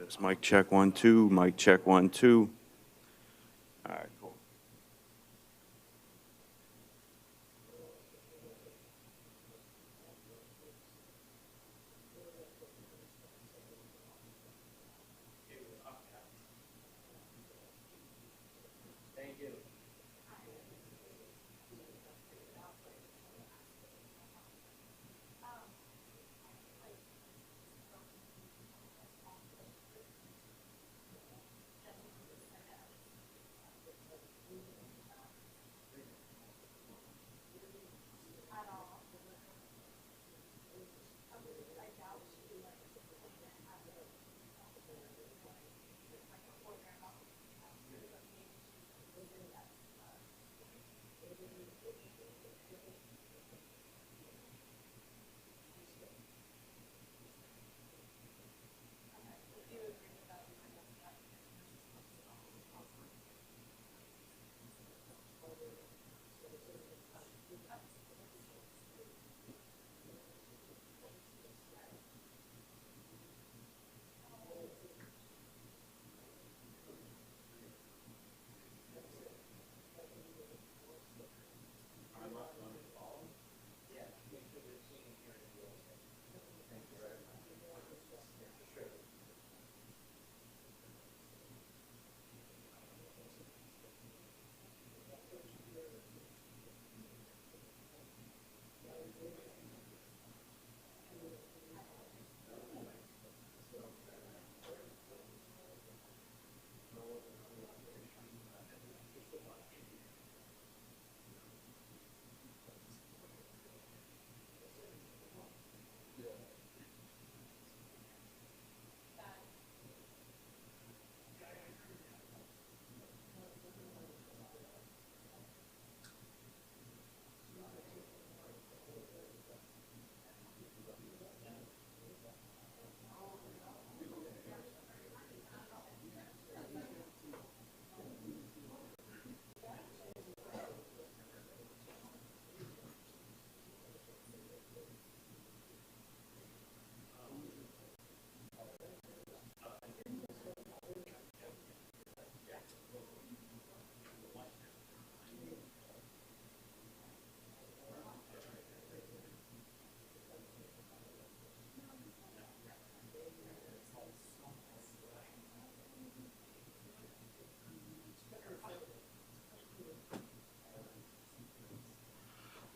It's mic check 1 2. Mic check 1 2. All right, cool.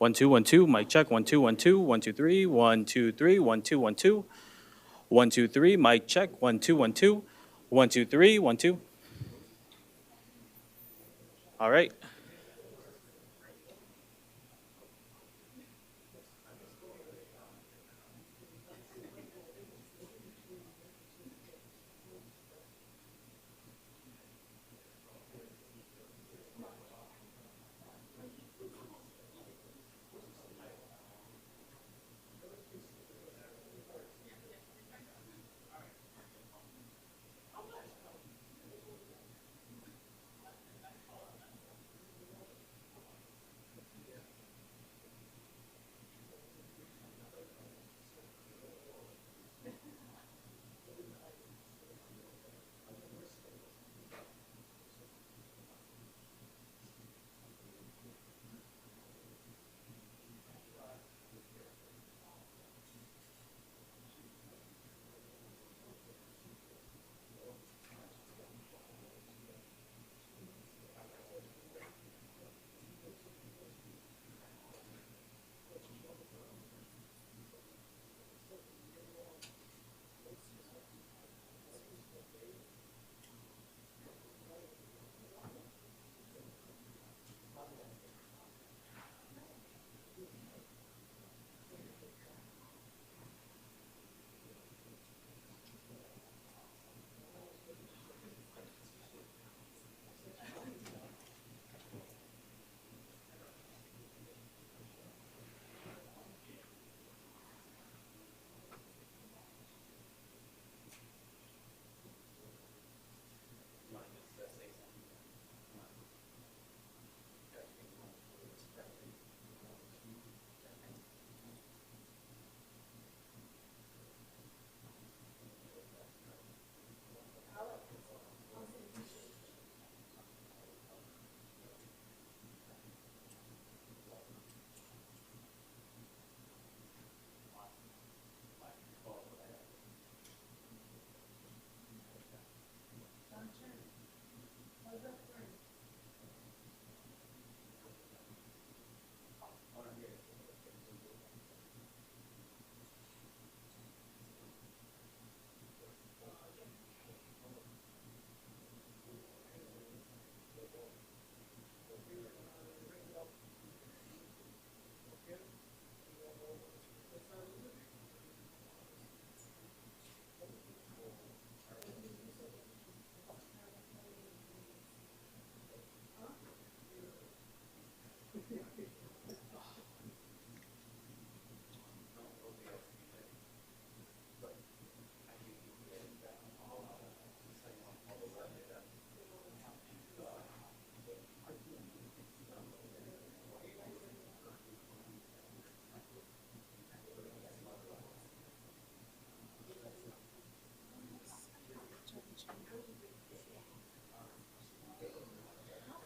One two one two. Mic check. 1 2 1 2 1 2 3 1 2 3 1 2 1 2 1 2 3. Mic check. 1 2 1 2 1 2 3 1 2. All right.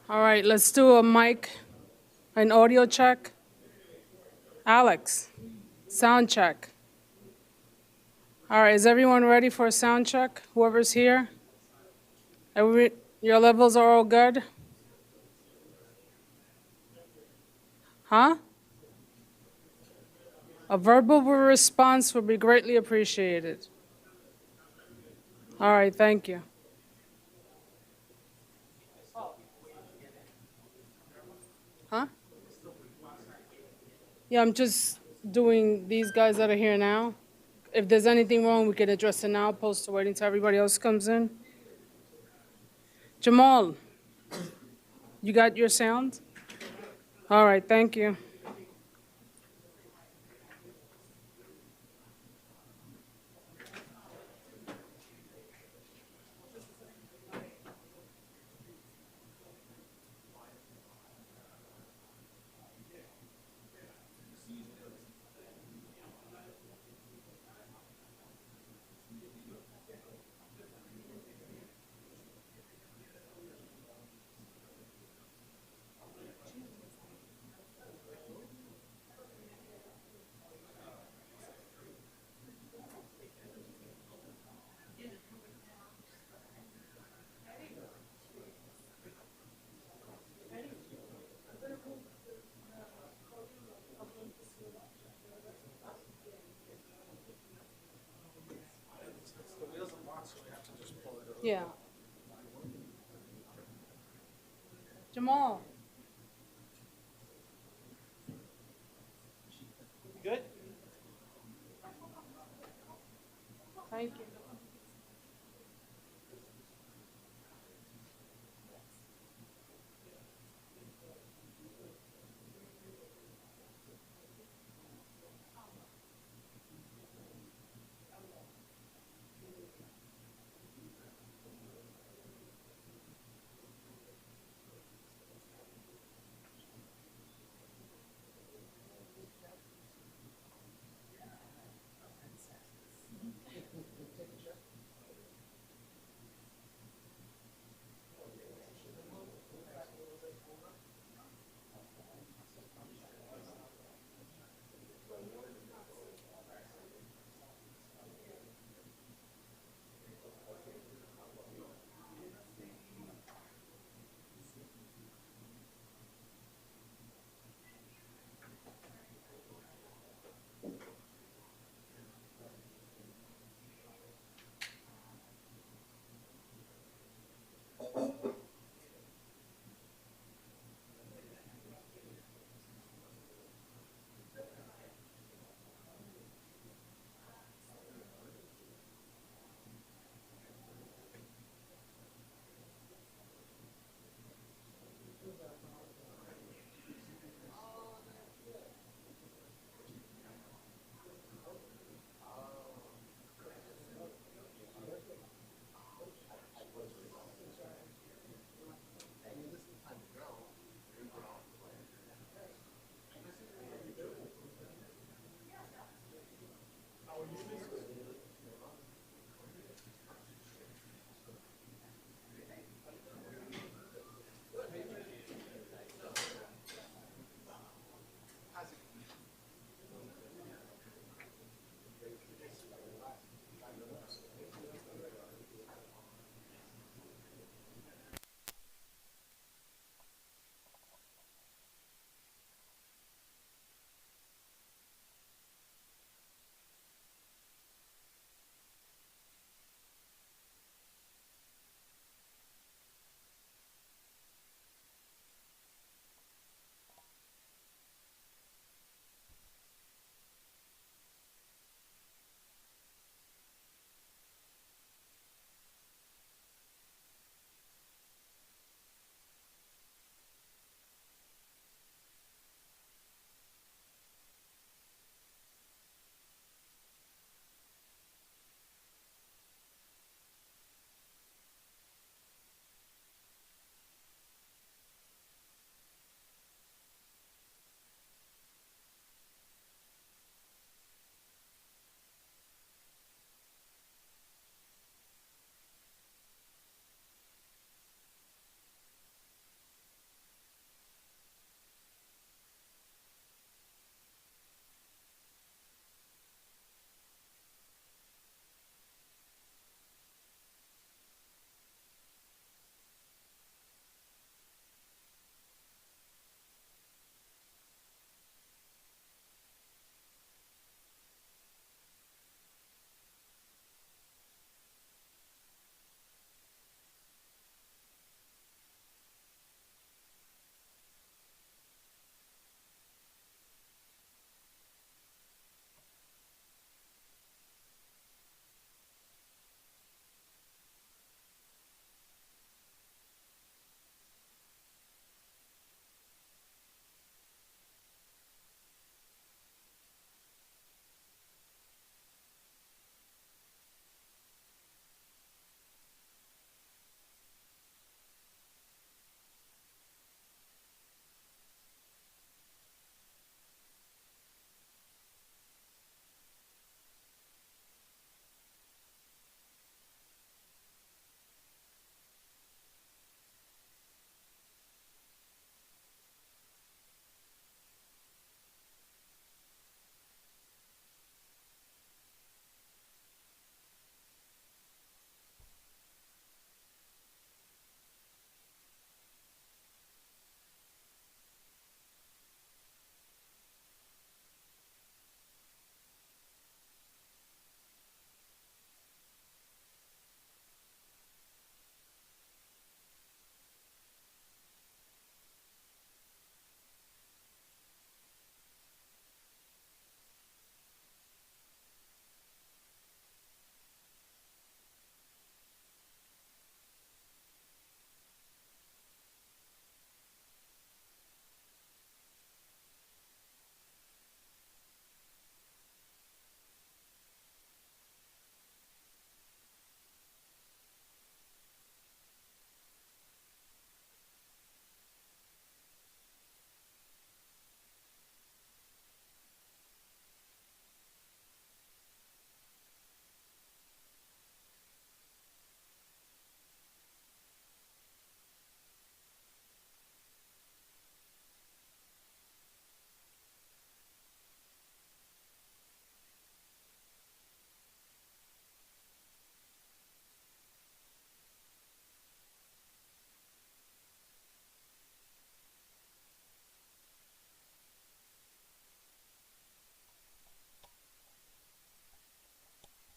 All right, let's do a mic, an audio check. Alex, sound check. All right, is everyone ready for a sound check? Whoever's here? Your levels are all good? Huh? A verbal response would be greatly appreciated. All right, thank you. Huh? Yeah, I'm just doing these guys that are here now. If there's anything wrong, we can address it now, opposed to waiting till everybody else comes in. Jamal, you got your sound? All right, thank you. Yeah. Jamal. Good? Thank you.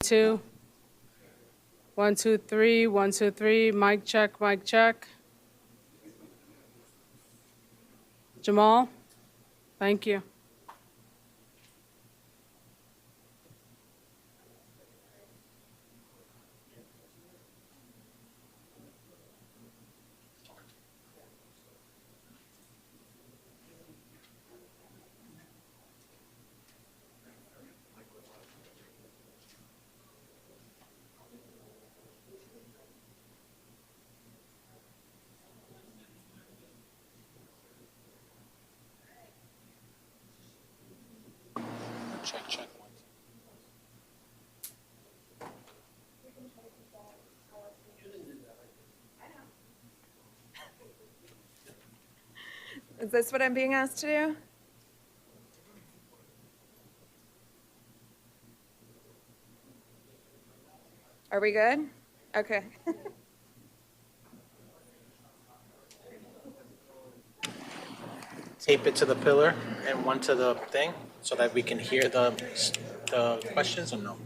2. 1, 2, 3, 1, 2, 3. Mic check, mic check. Jamal? Thank you. Check, check. Is this what I'm being asked to do? Are we good? Okay. Tape it to the pillar and one to the thing so that we can hear the questions or no?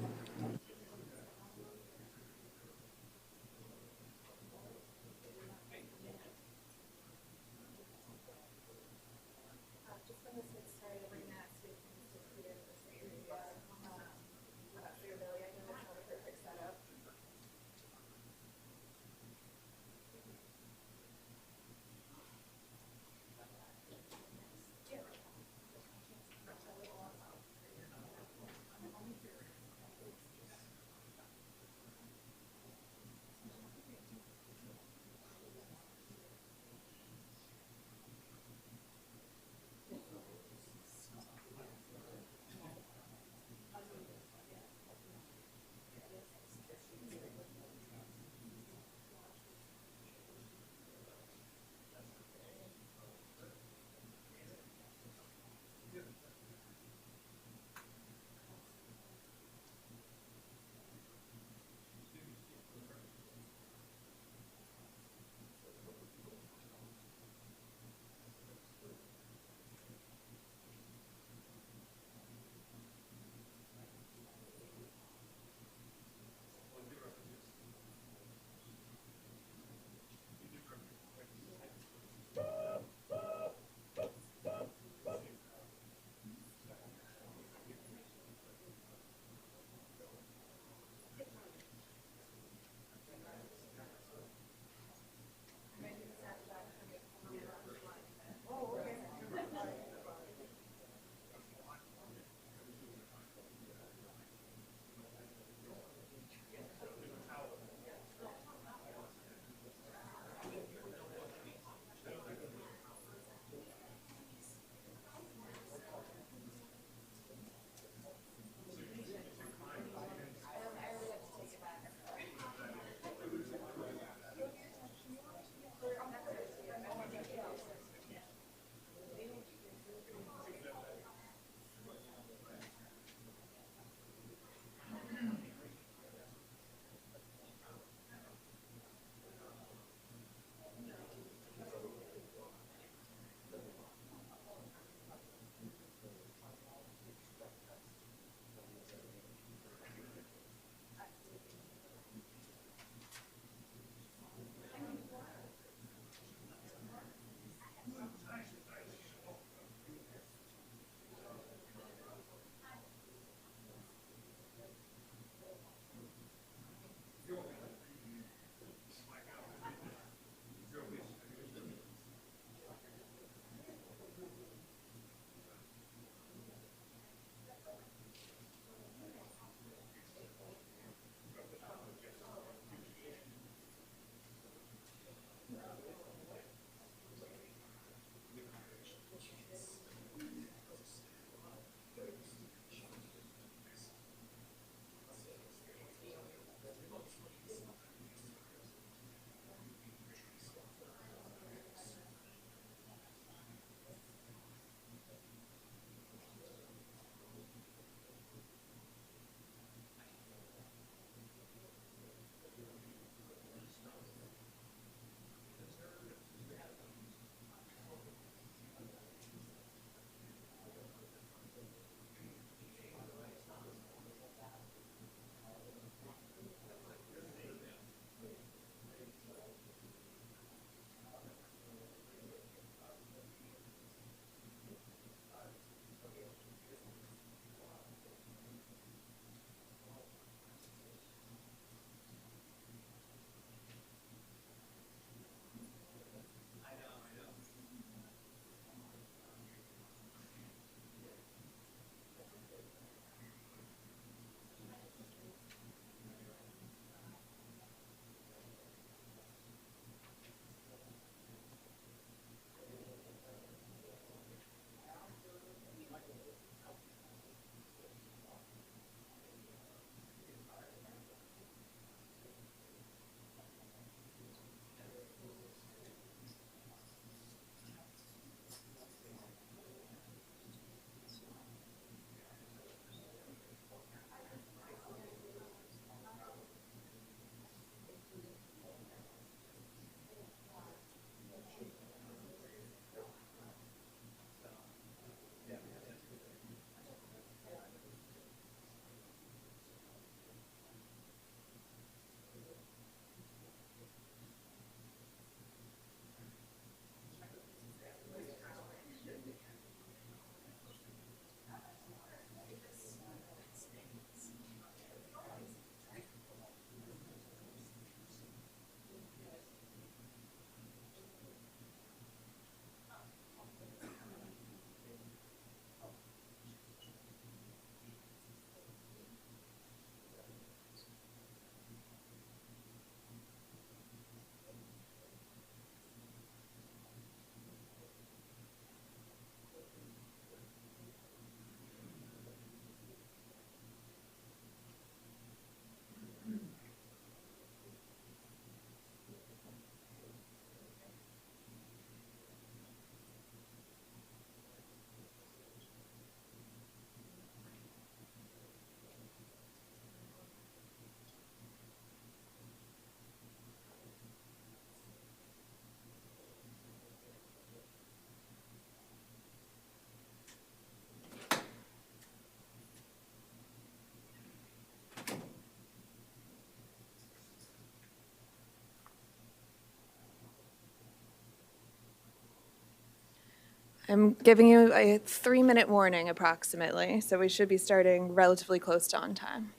I'm giving you a 3-minute warning approximately, so we should be starting relatively close to on time.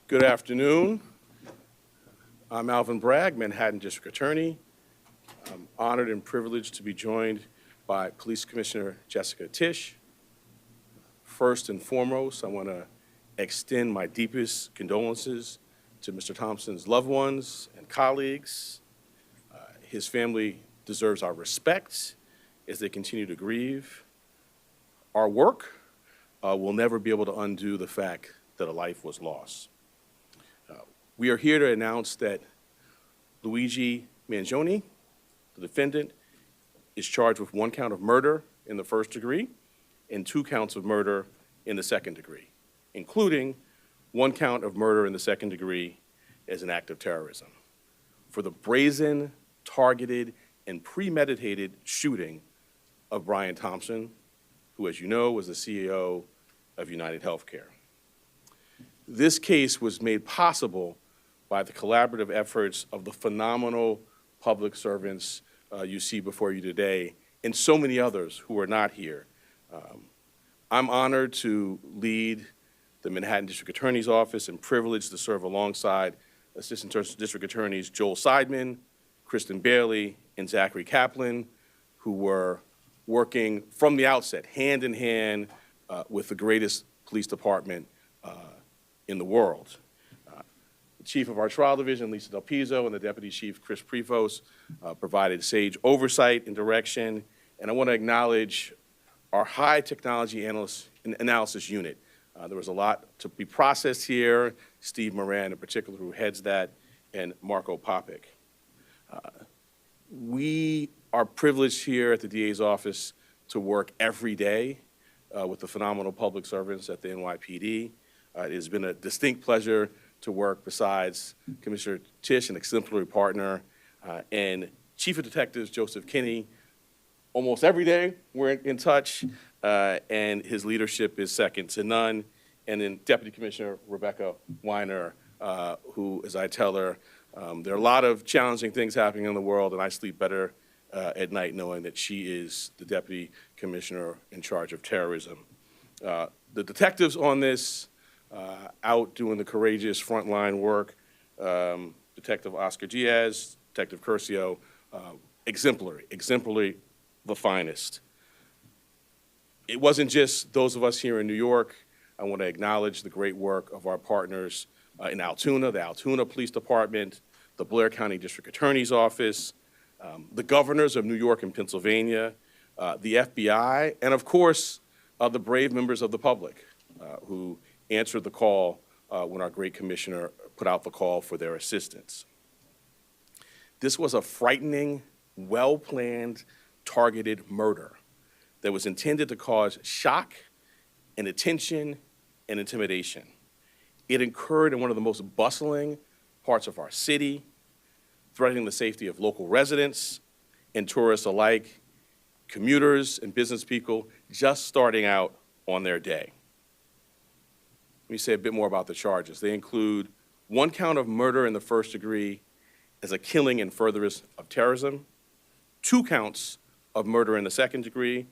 Good afternoon. I'm Alvin Bragg, Manhattan District Attorney. I'm honored and privileged to be joined by Police Commissioner Jessica Tisch. First and foremost, I want to extend my deepest condolences to Mr. Thompson's loved ones and colleagues. His family deserves our respect as they continue to grieve. Our work will never be able to undo the fact that a life was lost. We are here to announce that Luigi Mangione The defendant is charged with 1 count of murder in the first degree and 2 counts of murder in the second degree, including 1 count of murder in the second degree as an act of terrorism for the brazen, targeted, and premeditated shooting of Brian Thompson, who, as you know, was the CEO of United Healthcare. This case was made possible by the collaborative efforts of the phenomenal public servants you see before you today, and so many others who are not here. I'm honored to lead the Manhattan District Attorney's Office and privileged to serve alongside Assistant District Attorneys Joel Seidman, Kristen Bailey, and Zachary Kaplan, who were working from the outset, hand in hand, with the greatest police department in the world. The chief of our trial division, Lisa Del Pizzo, and the deputy chief, Chris Prevost, provided sage oversight and direction. And I want to acknowledge our high technology analysis unit. There was a lot to be processed here. Steve Moran, in particular, who heads that, and Marco Popic. We are privileged here at the DA's office to work every day with the phenomenal public servants at the NYPD. It has been a distinct pleasure to work besides Commissioner Tisch, an exemplary partner, and Chief of Detectives Joseph Kinney. Almost every day we're in touch, and his leadership is second to none. And then Deputy Commissioner Rebecca Weiner, who, as I tell her, there are a lot of challenging things happening in the world, and I sleep better at night knowing that she is the Deputy Commissioner in charge of terrorism. The detectives on this, out doing the courageous frontline work, Detective Oscar Diaz, Detective Curcio, exemplary, the finest. It wasn't just those of us here in New York. I want to acknowledge the great work of our partners in Altoona, the Altoona Police Department, the Blair County District Attorney's Office, the governors of New York and Pennsylvania, the FBI, and of course, the brave members of the public who answered the call when our great commissioner put out the call for their assistance. This was a frightening, well-planned, targeted murder that was intended to cause shock and attention and intimidation. It occurred in one of the most bustling parts of our city, threatening the safety of local residents and tourists alike, commuters and business people just starting out on their day. Let me say a bit more about the charges. They include 1 count of murder in the first degree as a killing in furtherance of terrorism, 2 counts of murder in the second degree,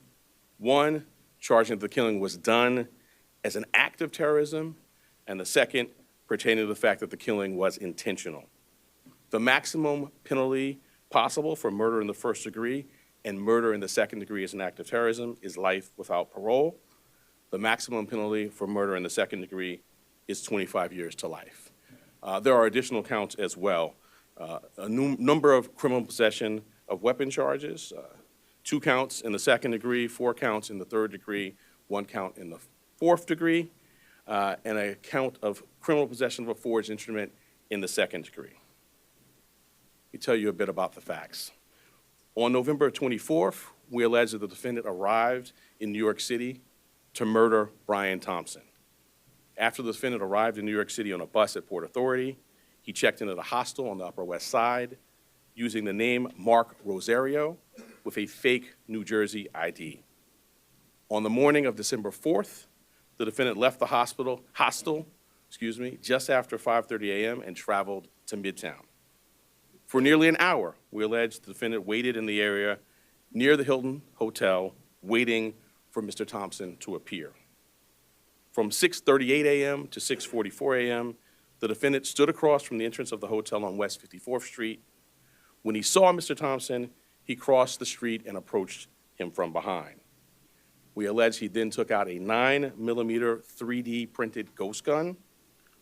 1 charging that the killing was done as an act of terrorism, and the second pertaining to the fact that the killing was intentional. The maximum penalty possible for murder in the first degree and murder in the second degree as an act of terrorism is life without parole. The maximum penalty for murder in the second degree is 25 years to life. There are additional counts as well. A number of criminal possession of weapon charges, 2 counts in the second degree, 4 counts in the third degree, 1 count in the fourth degree, and a count of criminal possession of a forged instrument in the second degree. Let me tell you a bit about the facts. On November 24th, we allege that the defendant arrived in New York City to murder Brian Thompson. After the defendant arrived in New York City on a bus at Port Authority, he checked into the hostel on the Upper West Side using the name Mark Rosario with a fake New Jersey ID. On the morning of December 4th, the defendant left the hostel just after 5:30 a.m. and traveled to Midtown. For nearly an hour, we allege the defendant waited in the area near the Hilton Hotel, waiting for Mr. Thompson to appear. From 6:38 a.m. to 6:44 a.m., the defendant stood across from the entrance of the hotel on West 54th Street. When he saw Mr. Thompson, he crossed the street and approached him from behind. We allege he then took out a 9mm 3D printed ghost gun,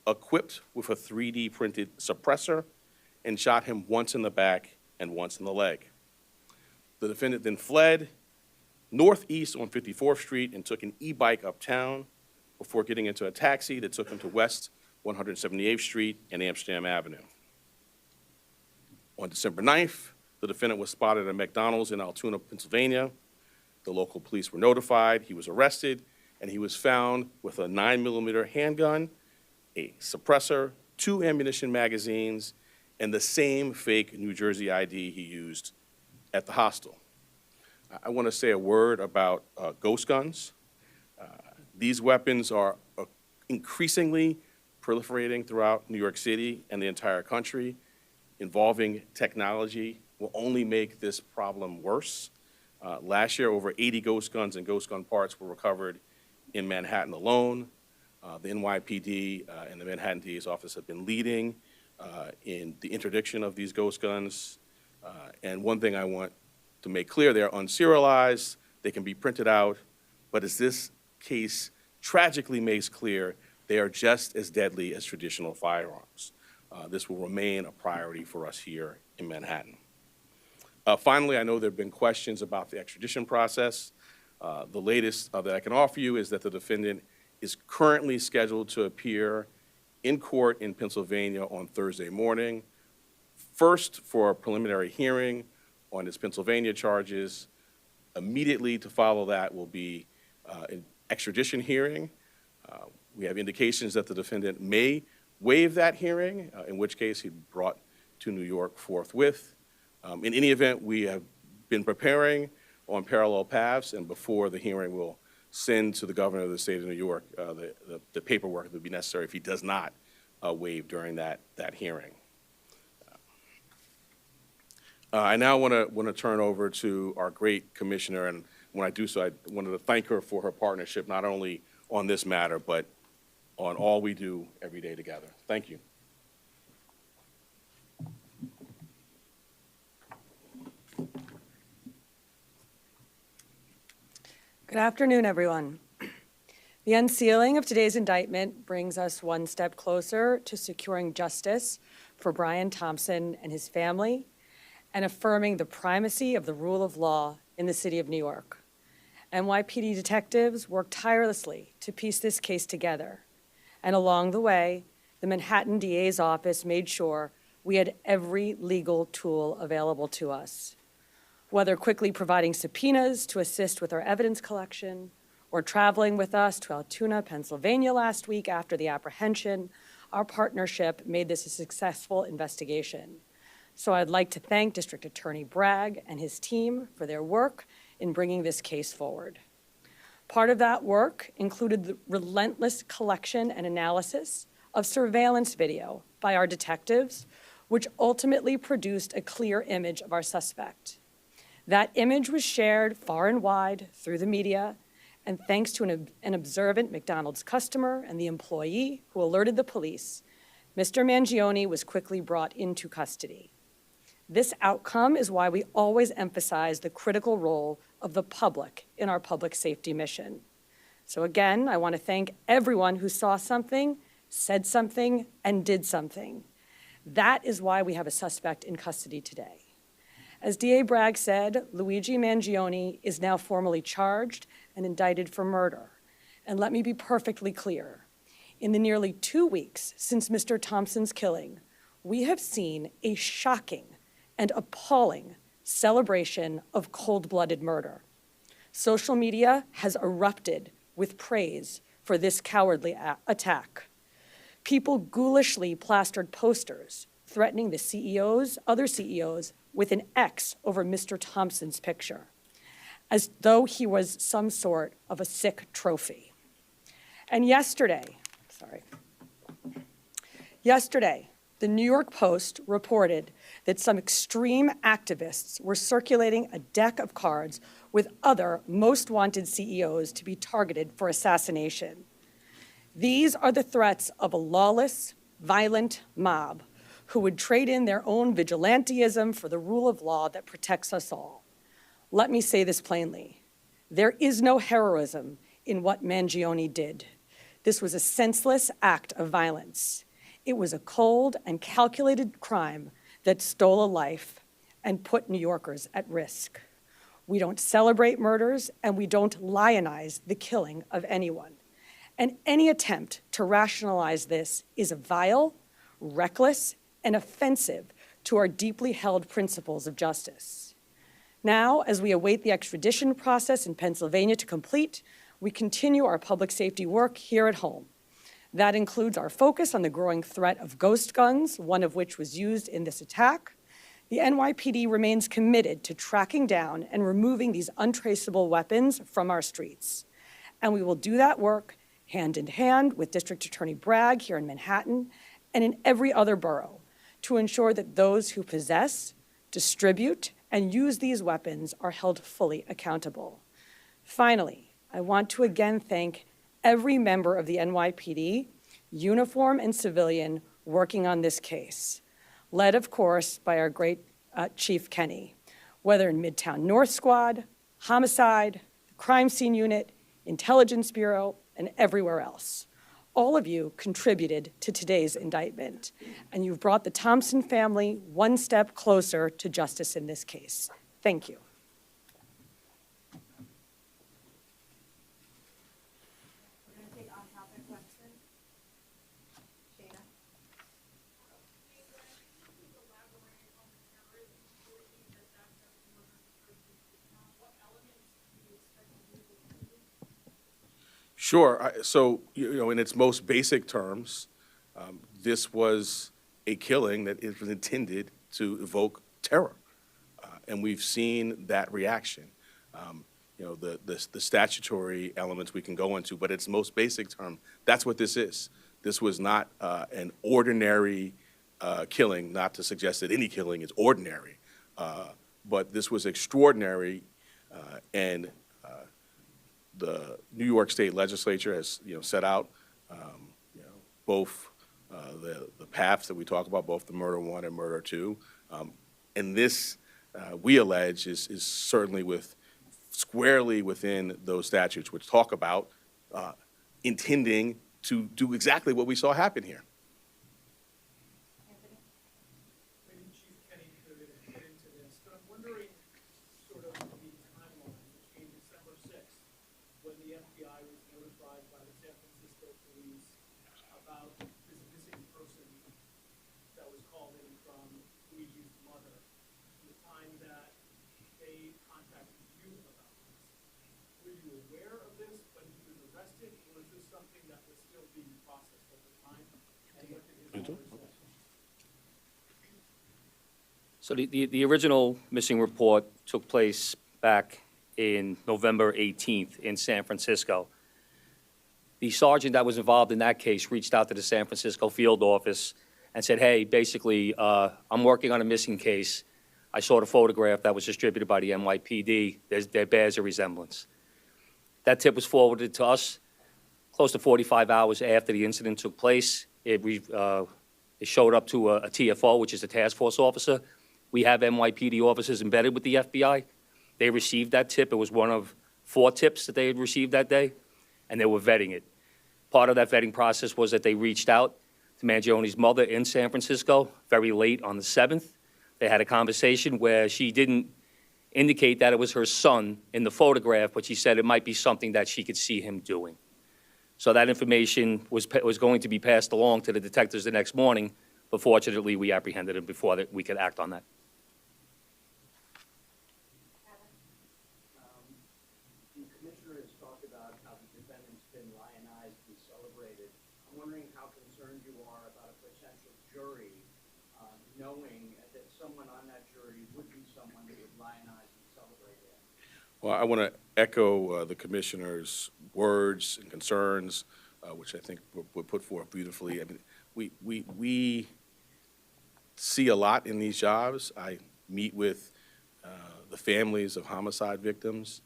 equipped with a 3D printed suppressor, and shot him once in the back and once in the leg. The defendant then fled northeast on 54th Street and took an e-bike uptown before getting into a taxi that took him to West 178th Street and Amsterdam Avenue. On December 9th, the The defendant was spotted at a McDonald's in Altoona, Pennsylvania. The local police were notified. He was arrested, and he was found with a 9mm handgun, a suppressor, 2 ammunition magazines, and the same fake New Jersey ID he used at the hostel. I want to say a word about ghost guns. These weapons are increasingly proliferating throughout New York City and the entire country. Involving technology will only make this problem worse. Last year, over 80 ghost guns and ghost gun parts were recovered in Manhattan alone. The NYPD and the Manhattan DA's office have been leading in the interdiction of these ghost guns. And one thing I want to make clear, they're unserialized, they can be printed out, but as this case tragically makes clear, they are just as deadly as traditional firearms. This will remain a priority for us here in Manhattan. Finally, I know there have been questions about the extradition process. The latest that I can offer you is that the defendant is currently scheduled to appear in court in Pennsylvania on Thursday morning, first for a preliminary hearing on his Pennsylvania charges. Immediately to follow that will be an extradition hearing. We have indications that the defendant may waive that hearing, in which case he'd be brought to New York forthwith. In any event, we have been preparing on parallel paths, and before the hearing, we'll send to the governor of the state of New York the paperwork that would be necessary if he does not waive during that hearing. I now want to turn over to our great commissioner, and when I do so, I wanted to thank her for her partnership, not only on this matter, but on all we do every day together. Thank you. Good afternoon, everyone. The unsealing of today's indictment brings us one step closer to securing justice for Brian Thompson and his family and affirming the primacy of the rule of law in the city of New York. NYPD detectives worked tirelessly to piece this case together. And along the way, the Manhattan DA's office made sure we had every legal tool available to us. Whether quickly providing subpoenas to assist with our evidence collection, or traveling with us to Altoona, Pennsylvania last week after the apprehension, our partnership made this a successful investigation. So I'd like to thank District Attorney Bragg and his team for their work in bringing this case forward. Part of that work included the relentless collection and analysis of surveillance video by our detectives, which ultimately produced a clear image of our suspect. That image was shared far and wide through the media, and thanks to an observant McDonald's customer and the employee who alerted the police, Mr. Mangione was quickly brought into custody. This outcome is why we always emphasize the critical role of the public in our public safety mission. So again, I want to thank everyone who saw something, said something, and did something. That is why we have a suspect in custody today. As DA Bragg said, Luigi Mangione is now formally charged and indicted for murder. And let me be perfectly clear. In the nearly 2 weeks since Mr. Thompson's killing, we have seen a shocking and appalling celebration of cold-blooded murder. Social media has erupted with praise for this cowardly attack. People ghoulishly plastered posters threatening the other CEOs, with an X over Mr. Thompson's picture, as though he was some sort of a sick trophy. And yesterday, the New York Post reported that some extreme activists were circulating a deck of cards with other most wanted CEOs to be targeted for assassination. These are the threats of a lawless, violent mob who would trade in their own vigilantism for the rule of law that protects us all. Let me say this plainly. There is no heroism in what Mangione did. This was a senseless act of violence. It was a cold and calculated crime that stole a life and put New Yorkers at risk. We don't celebrate murders, and we don't lionize the killing of anyone. And any attempt to rationalize this is vile, reckless, and offensive to our deeply held principles of justice. Now, as we await the extradition process in Pennsylvania to complete, we continue our public safety work here at home. That includes our focus on the growing threat of ghost guns, one of which was used in this attack. The NYPD remains committed to tracking down and removing these untraceable weapons from our streets. And we will do that work hand in hand with District Attorney Bragg here in Manhattan and in every other borough to ensure that those who possess, distribute, and use these weapons are held fully accountable. Finally, I want to again thank every member of the NYPD, uniform and civilian, working on this case, led, of course, by our great Chief Kenny, whether in Midtown North Squad, Homicide, the Crime Scene Unit, Intelligence Bureau, and everywhere else. All of you contributed to today's indictment, and you've brought the Thompson family one step closer to justice in this case. Thank you. Sure. So, in its most basic terms, this was a killing that was intended to evoke terror. And we've seen that reaction. The statutory elements we can go into, but its most basic term, that's what this is. This was not an ordinary killing, not to suggest that any killing is ordinary, but this was extraordinary, and the New York State Legislature has, set out, both the paths that we talk about, both the murder one and murder two, and this, we allege, is certainly squarely within those statutes, which talk about intending to do exactly what we saw happen here. Maybe Chief Kenny could get into this, but I'm wondering sort of the timeline between December 6th, when the FBI was notified by the San Francisco police about this missing person that was called in from Luigi's mother, and the time that they contacted you about this. Were you aware of this when he was arrested, or is this something that was still being processed at the time? And what did his mother say? So the original missing report took place back in November 18th in San Francisco. The sergeant that was involved in that case reached out to the San Francisco field office and said, hey, basically, I'm working on a missing case. I saw the photograph that was distributed by the NYPD. There bears a resemblance. That tip was forwarded to us close to 45 hours after the incident took place. It showed up to a TFO, which is a task force officer. We have NYPD officers embedded with the FBI. They received that tip. It was one of 4 tips that they had received that day, and they were vetting it. Part of that vetting process was that they reached out to Mangione's mother in San Francisco very late on the 7th. They had a conversation where she didn't indicate that it was her son in the photograph, but she said it might be something that she could see him doing. So that information was going to be passed along to the detectives the next morning, but fortunately, we apprehended him before we could act on that. The commissioner has talked about how the defendant's been lionized and celebrated. I'm wondering how concerned you are about a potential jury knowing that someone on that jury would be someone that would lionize and celebrate him. Well, I want to echo the commissioner's words and concerns, which I think were put forth beautifully. I mean, we see a lot in these jobs. I meet with the families of homicide victims,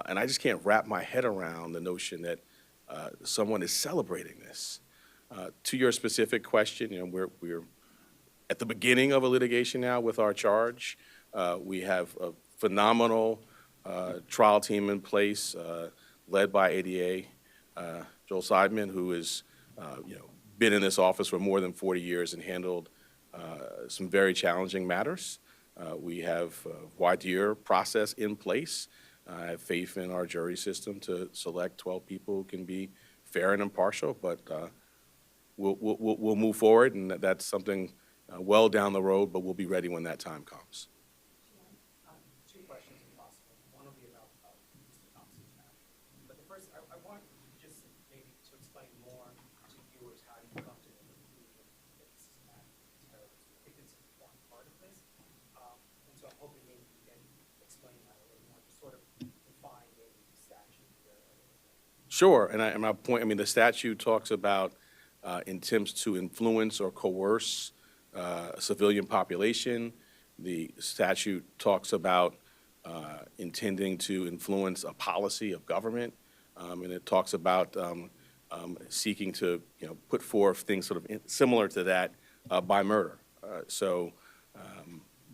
and I just can't wrap my head around the notion that someone is celebrating this. To your specific question, we're at the beginning of a litigation now with our charge. We have a phenomenal trial team in place, led by ADA Joel Seidman, who has been in this office for more than 40 years and handled some very challenging matters. We have a voir dire process in place. I have faith in our jury system to select 12 people who can be fair and impartial, but we'll move forward, and that's something well down the road, but we'll be ready when that time comes. Two questions if possible. One will be about Mr. Thompson's family. But the first, I want just maybe to explain more to viewers how you come to the conclusion that this is an act of terrorism. I think it's an important part of this. And so I'm hoping maybe you can explain that a little more, just sort of define maybe the statute here a little bit. Sure, and my point, I mean, the statute talks about attempts to influence or coerce a civilian population. The statute talks about intending to influence a policy of government, and it talks about seeking to, put forth things sort of similar to that by murder. So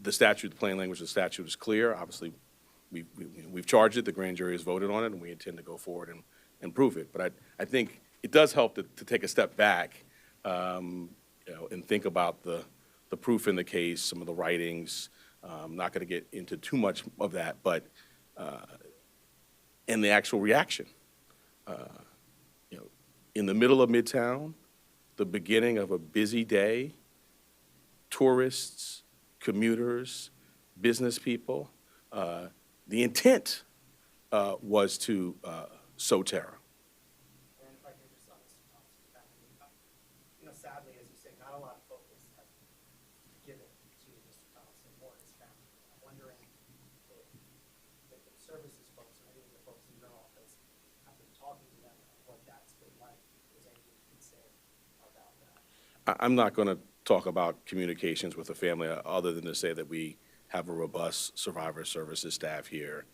the statute, the plain language of the statute is clear. Obviously, we've charged it, the grand jury has voted on it, and we intend to go forward and prove it. But I think it does help to take a step back, and think about the proof in the case, some of the writings. I'm not going to get into too much of that, but and the actual reaction. In the middle of Midtown, the beginning of a busy day, tourists, commuters, business people, the intent was to sow terror. And if I could just on Mr. Thompson's family, sadly, as you say, not a lot of focus has been given to Mr. Thompson or his family. I'm wondering if the services folks or any of the folks in your office have been talking to them and what that's been like. If there's anything you can say about that. I'm not going to talk about communications with the family other than to say that we have a robust survivor services staff here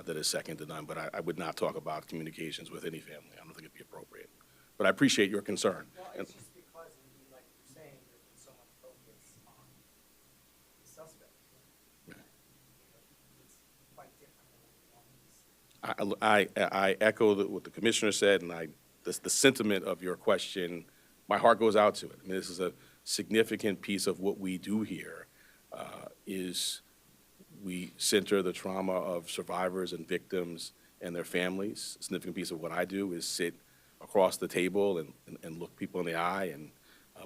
that is second to none. But I would not talk about communications with any family. I don't think it'd be appropriate. But I appreciate your concern. Well, it's just because, indeed, like you're saying, there's been so much focus on the suspect. It's quite different than what we normally see. I echo what the commissioner said, and the sentiment of your question, my heart goes out to it. I mean, this is a significant piece of what we do here, is we center the trauma of survivors and victims and their families. A significant piece of what I do is sit across the table and look people in the eye and,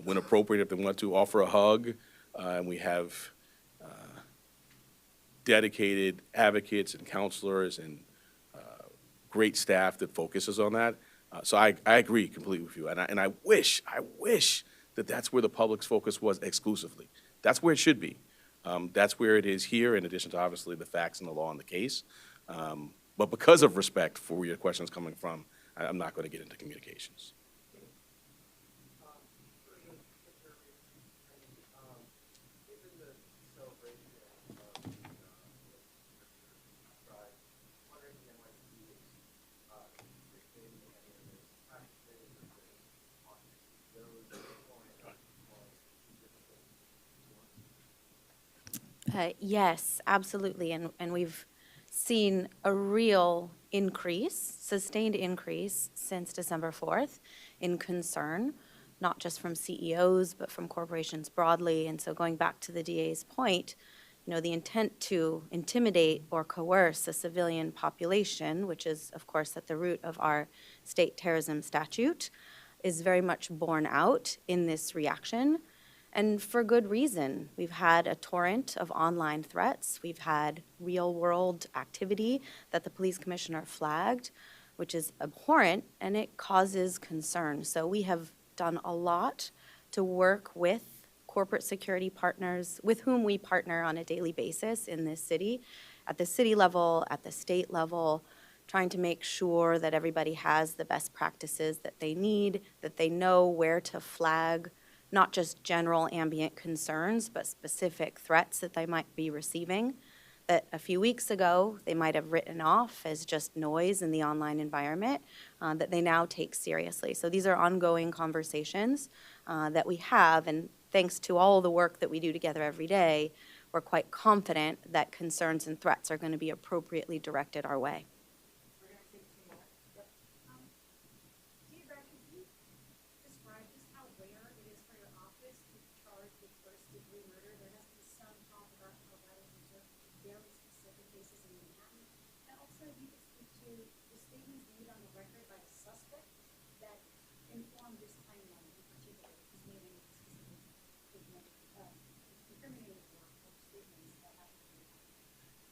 when appropriate, if they want to, offer a hug. And we have dedicated advocates and counselors and great staff that focuses on that. So I agree completely with you. And I wish that that's where the public's focus was exclusively. That's where it should be. That's where it is here, in addition to obviously the facts and the law and the case. But because of respect for where your question is coming from, I'm not going to get into communications. Given the celebration of pride, wondering if NYPD is participating in any of this activities on those going Yes, absolutely. And we've seen a real increase, sustained increase since December 4th in concern, not just from CEOs, but from corporations broadly. And so going back to the DA's point, the intent to intimidate or coerce a civilian population, which is, of course, at the root of our state terrorism statute, is very much borne out in this reaction. And for good reason. We've had a torrent of online threats. We've had real-world activity that the police commissioner flagged, which is abhorrent, and it causes concern. So we have done a lot to work with corporate security partners with whom we partner on a daily basis in this city, at the city level, at the state level, trying to make sure that everybody has the best practices that they need, that they know where to flag not just general ambient concerns, but specific threats that they might be receiving that a few weeks ago they might have written off as just noise in the online environment, that they now take seriously. So these are ongoing conversations that we have, and thanks to all the work that we do together every day, we're quite confident that concerns and threats are going to be appropriately directed our way.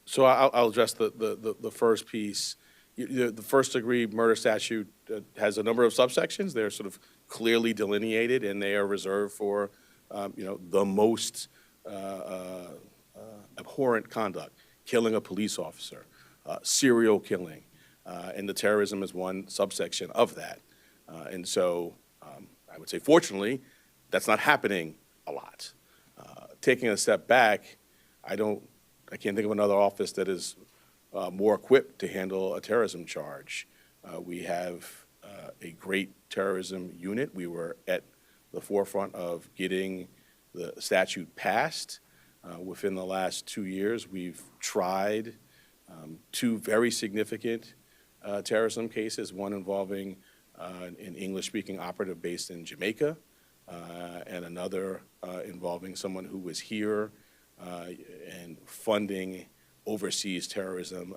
So I'll address the first piece. The first-degree murder statute has a number of subsections. They're sort of clearly delineated, and they are reserved for, the most abhorrent conduct, killing a police officer, serial killing, and the terrorism is one subsection of that. And so I would say, fortunately, that's not happening a lot. Taking a step back, I can't think of another office that is more equipped to handle a terrorism charge. We have a great terrorism unit. We were at the forefront of getting the statute passed. Within the last 2 years, we've tried 2 very significant terrorism cases, one involving an English-speaking operative based in Jamaica, and another involving someone who was here and funding overseas terrorism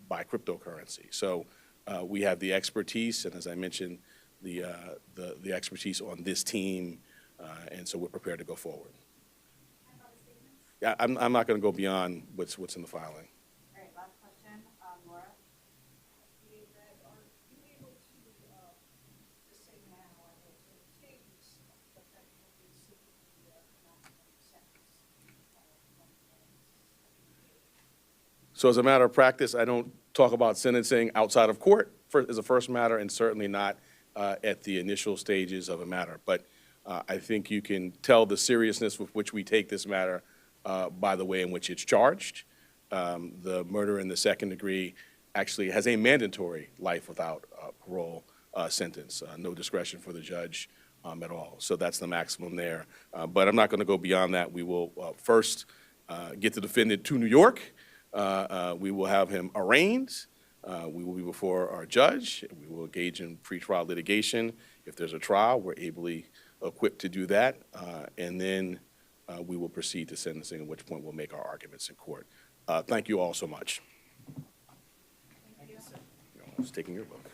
by cryptocurrency. So we have the expertise, and as I mentioned, the expertise on this team, and so we're prepared to go forward. Yeah, I'm not going to go beyond what's in the filing. All right, last question, Laura? So as a matter of practice, I don't talk about sentencing outside of court as a first matter, and certainly not at the initial stages of a matter. But I think you can tell the seriousness with which we take this matter by the way in which it's charged. The murder in the second degree actually has a mandatory life without parole sentence, no discretion for the judge at all. So that's the maximum there. But I'm not going to go beyond that. We will first get the defendant to New York. We will have him arraigned. We will be before our judge. We will engage in pretrial litigation. If there's a trial, we're ably equipped to do that. And then we will proceed to sentencing, at which point we'll make our arguments in court. Thank you all so much. Thank you. Taking your vote.